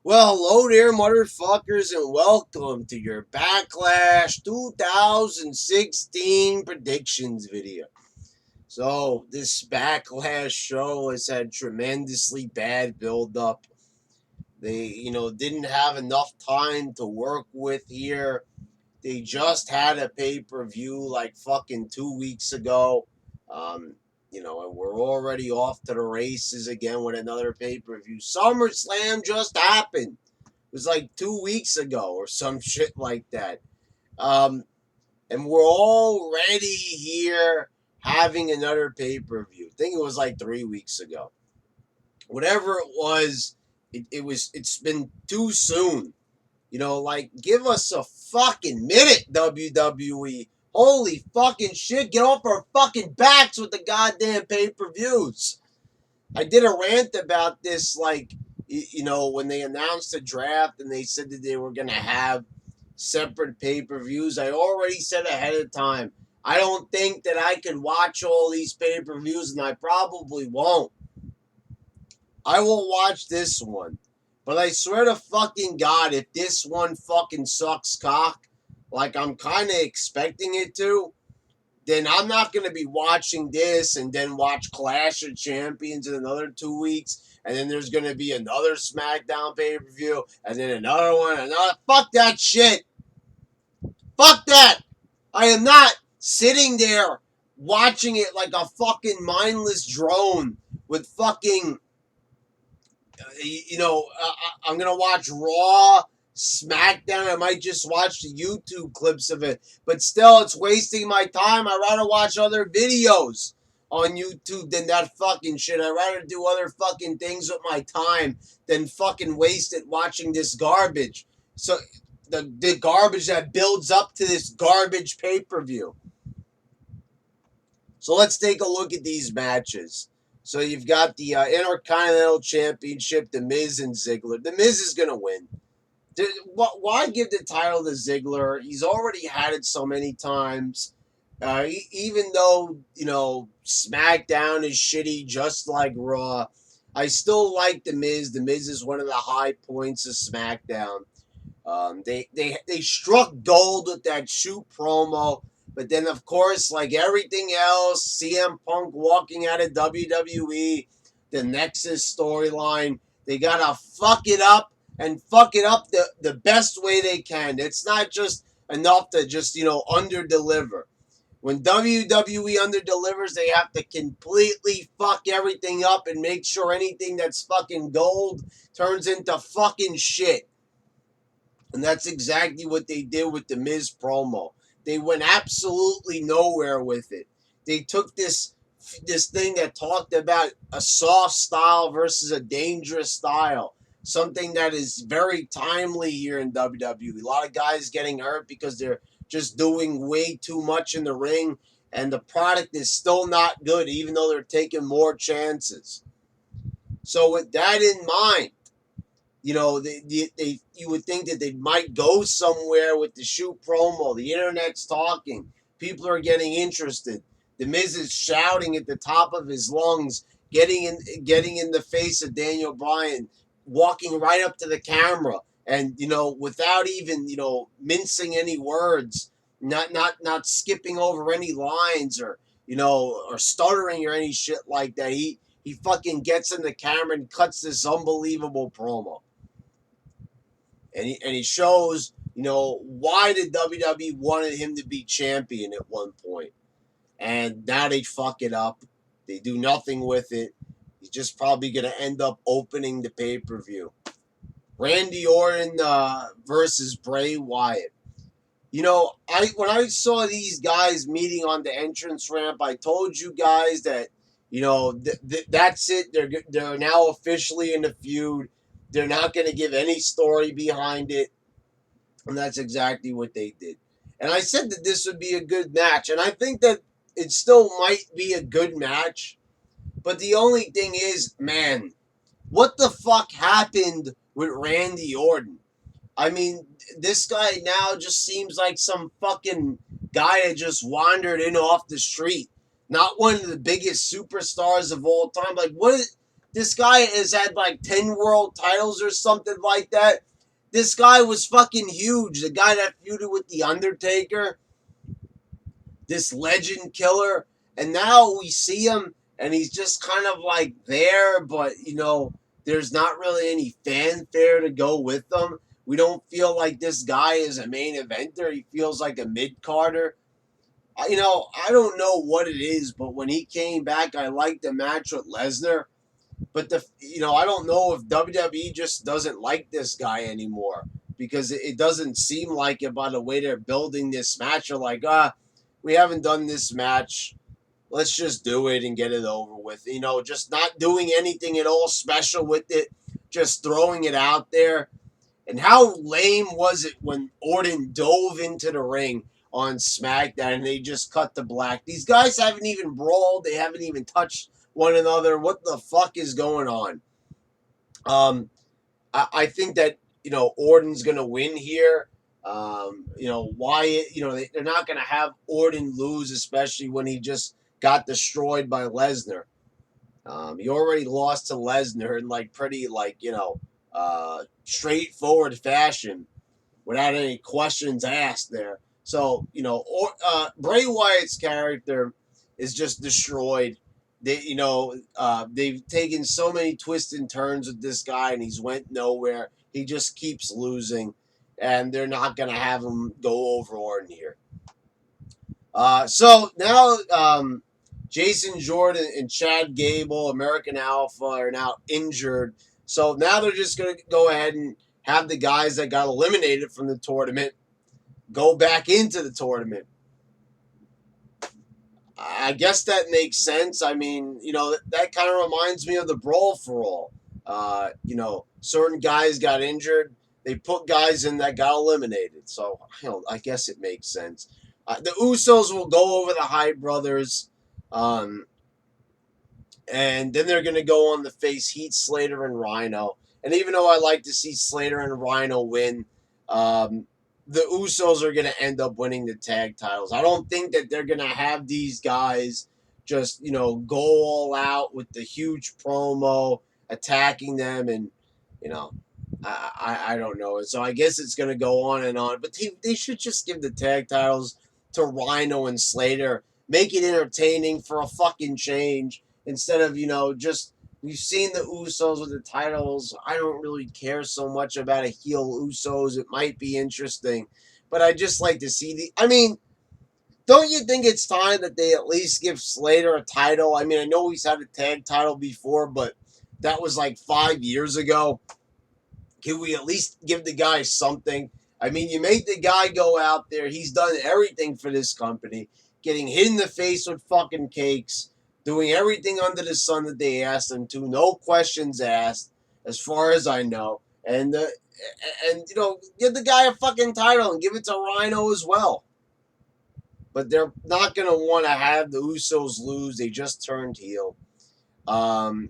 Well, hello there, motherfuckers, and welcome to your Backlash 2016 predictions video. So, this Backlash show has had tremendously bad build-up. They, didn't have enough time to work with here. They just had a pay-per-view like fucking 2 weeks ago. Um, and we're already off to the races again with another pay-per-view. SummerSlam just happened. It was like 2 weeks ago or some shit like that. Um, and we're already here having another pay per view. I think it was like 3 weeks ago. Whatever it was, it's been too soon. Like give us a fucking minute, WWE. Holy fucking shit, get off our fucking backs with the goddamn pay per views. I did a rant about this, like, when they announced the draft and they said that they were going to have separate pay per views. I already said ahead of time, I don't think that I can watch all these pay per views, and I probably won't. I will watch this one. But I swear to fucking God, if this one fucking sucks cock, like I'm kind of expecting it to, then I'm not going to be watching this and then watch Clash of Champions in another 2 weeks. And then there's going to be another SmackDown pay-per-view. And then another one. Another. Fuck that shit. Fuck that. I am not sitting there watching it like a fucking mindless drone with fucking, I'm going to watch Raw, SmackDown. I might just watch the YouTube clips of it. But still, it's wasting my time. I'd rather watch other videos on YouTube than that fucking shit. I'd rather do other fucking things with my time than fucking waste it watching this garbage. So, the garbage that builds up to this garbage pay-per-view. So let's take a look at these matches. So you've got the Intercontinental Championship, The Miz and Ziggler. The Miz is going to win. Why give the title to Ziggler? He's already had it so many times. Even though, SmackDown is shitty just like Raw, I still like The Miz. The Miz is one of the high points of SmackDown. They struck gold with that shoot promo. But then, of course, like everything else, CM Punk walking out of WWE, the Nexus storyline, they got to fuck it up and fuck it up the best way they can. It's not just enough to just, under-deliver. When WWE under-delivers, they have to completely fuck everything up and make sure anything that's fucking gold turns into fucking shit. And that's exactly what they did with the Miz promo. They went absolutely nowhere with it. They took this thing that talked about a soft style versus a dangerous style, something that is very timely here in WWE. A lot of guys getting hurt because they're just doing way too much in the ring, and the product is still not good, even though they're taking more chances. So with that in mind, you would think that they might go somewhere with the shoot promo. The internet's talking. People are getting interested. The Miz is shouting at the top of his lungs, getting in the face of Daniel Bryan, walking right up to the camera, and without even mincing any words, not skipping over any lines or stuttering or any shit like that. He fucking gets in the camera and cuts this unbelievable promo. And he shows, why did WWE wanted him to be champion at one point. And now they fuck it up. They do nothing with it. He's just probably going to end up opening the pay-per-view. Randy Orton versus Bray Wyatt. When I saw these guys meeting on the entrance ramp, I told you guys that, that's it. They're now officially in the feud. They're not going to give any story behind it. And that's exactly what they did. And I said that this would be a good match. And I think that it still might be a good match. But the only thing is, man, what the fuck happened with Randy Orton? I mean, this guy now just seems like some fucking guy that just wandered in off the street. Not one of the biggest superstars of all time. Like, what? This guy has had like 10 world titles or something like that. This guy was fucking huge. The guy that feuded with The Undertaker, this legend killer. And now we see him and he's just kind of like there, but there's not really any fanfare to go with them. We don't feel like this guy is a main eventer. He feels like a mid-carder. I don't know what it is, but when he came back, I liked the match with Lesnar. But I don't know if WWE just doesn't like this guy anymore, because it doesn't seem like it by the way they're building this match. They're like, we haven't done this match. Let's just do it and get it over with. Just not doing anything at all special with it, just throwing it out there. And how lame was it when Orton dove into the ring on SmackDown and they just cut to black? These guys haven't even brawled. They haven't even touched one another. What the fuck is going on? I think that, Orton's going to win here. Wyatt, they're not going to have Orton lose, especially when he just got destroyed by Lesnar. He already lost to Lesnar in pretty straightforward fashion without any questions asked there. So, Bray Wyatt's character is just destroyed. They've taken so many twists and turns with this guy and he's went nowhere. He just keeps losing and they're not going to have him go over Orton here. So now, Jason Jordan and Chad Gable, American Alpha, are now injured. So now they're just going to go ahead and have the guys that got eliminated from the tournament go back into the tournament. I guess that makes sense. I mean, that kind of reminds me of the Brawl for All. Certain guys got injured. They put guys in that got eliminated. So, I guess it makes sense. The Usos will go over the Hype Brothers. And then they're going to go on to face Heath Slater and Rhino. And even though I like to see Slater and Rhino win, the Usos are going to end up winning the tag titles. I don't think that they're going to have these guys just, go all out with the huge promo, attacking them. And, I don't know. And so I guess it's going to go on and on. But they should just give the tag titles to Rhino and Slater. Make it entertaining for a fucking change. Instead of, just, we've seen the Usos with the titles. I don't really care so much about a heel Usos. It might be interesting. But I just like to see don't you think it's time that they at least give Slater a title? I mean, I know he's had a tag title before, but that was 5 years ago. Can we at least give the guy something? I mean, you make the guy go out there. He's done everything for this company. Getting hit in the face with fucking cakes. Doing everything under the sun that they asked him to. No questions asked, as far as I know. And give the guy a fucking title and give it to Rhino as well. But they're not going to want to have the Usos lose. They just turned heel. The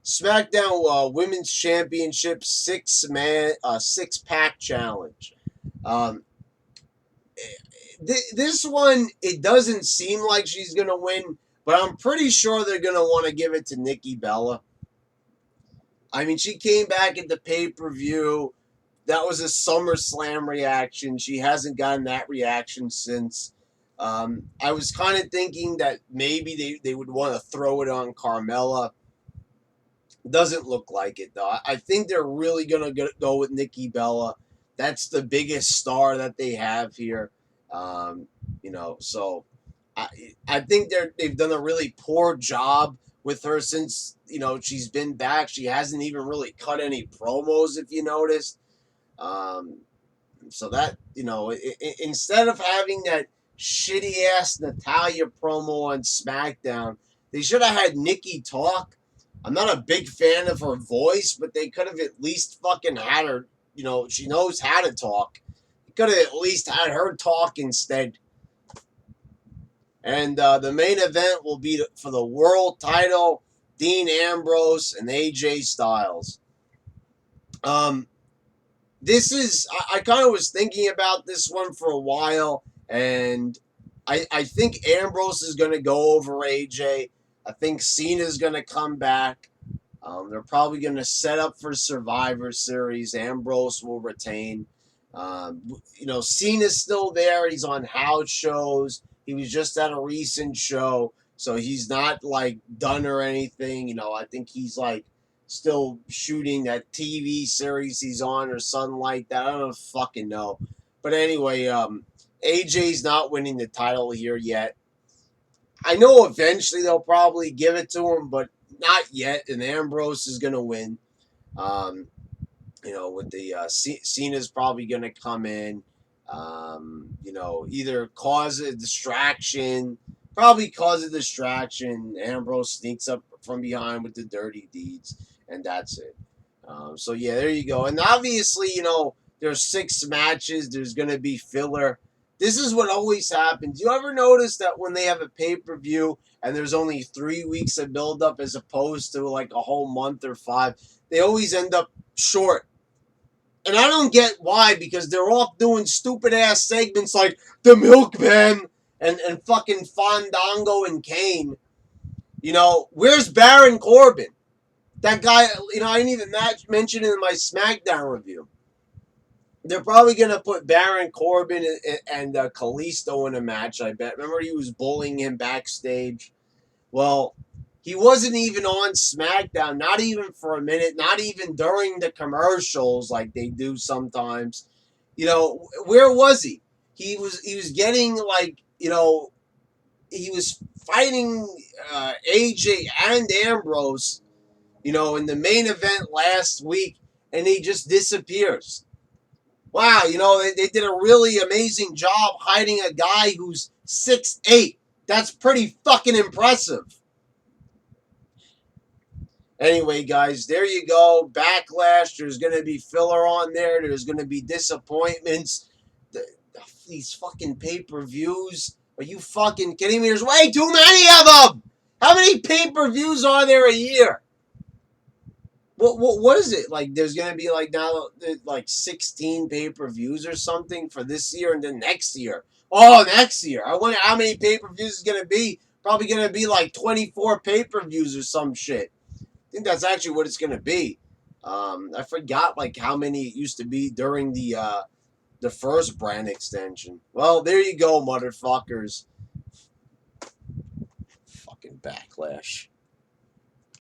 SmackDown Women's Championship six-pack challenge. This one, it doesn't seem like she's going to win, but I'm pretty sure they're going to want to give it to Nikki Bella. I mean, she came back at the pay-per-view. That was a SummerSlam reaction. She hasn't gotten that reaction since. I was kind of thinking that maybe they would want to throw it on Carmella. Doesn't look like it, though. I think they're really going to go with Nikki Bella. That's the biggest star that they have here. So I think they've done a really poor job with her since, she's been back. She hasn't even really cut any promos, if you noticed. So that, instead of having that shitty-ass Natalya promo on SmackDown, they should have had Nikki talk. I'm not a big fan of her voice, but they could have at least fucking had her, she knows how to talk. Could have at least had her talk instead. And the main event will be for the world title, Dean Ambrose and AJ Styles. This is, I kind of was thinking about this one for a while, and I think Ambrose is going to go over AJ. I think Cena's going to come back. They're probably going to set up for Survivor Series. Ambrose will retain. Cena's still there. He's on house shows. He was just at a recent show, so he's not like done or anything. I think he's like still shooting that TV series he's on or something like that. I don't fucking know. But anyway, AJ's not winning the title here yet. I know eventually they'll probably give it to him, but not yet. And Ambrose is going to win. With the Cena's probably going to come in. Either cause a distraction, probably cause a distraction. Ambrose sneaks up from behind with the dirty deeds, and that's it. So yeah, there you go. And obviously, there's 6 matches. There's going to be filler. This is what always happens. You ever notice that when they have a pay-per-view and there's only 3 weeks of build-up as opposed to like a whole month or 5, they always end up short. And I don't get why, because they're off doing stupid-ass segments like The Milkman and fucking Fandango and Kane. Where's Baron Corbin? That guy, I didn't even mention it in my SmackDown review. They're probably going to put Baron Corbin and Kalisto in a match, I bet. Remember he was bullying him backstage? Well, he wasn't even on SmackDown, not even for a minute, not even during the commercials like they do sometimes. Where was he? He was getting he was fighting AJ and Ambrose, in the main event last week, and he just disappears. Wow, they did a really amazing job hiding a guy who's 6'8". That's pretty fucking impressive. Anyway, guys, there you go. Backlash. There's going to be filler on there. There's going to be disappointments. These fucking pay-per-views. Are you fucking kidding me? There's way too many of them. How many pay-per-views are there a year? What is it? Like, there's going to be now 16 pay-per-views or something for this year and then next year. Oh, next year. I wonder how many pay-per-views is going to be. Probably going to be 24 pay-per-views or some shit. I think that's actually what it's going to be. I forgot how many it used to be during the first brand extension. Well, there you go, motherfuckers. Fucking Backlash.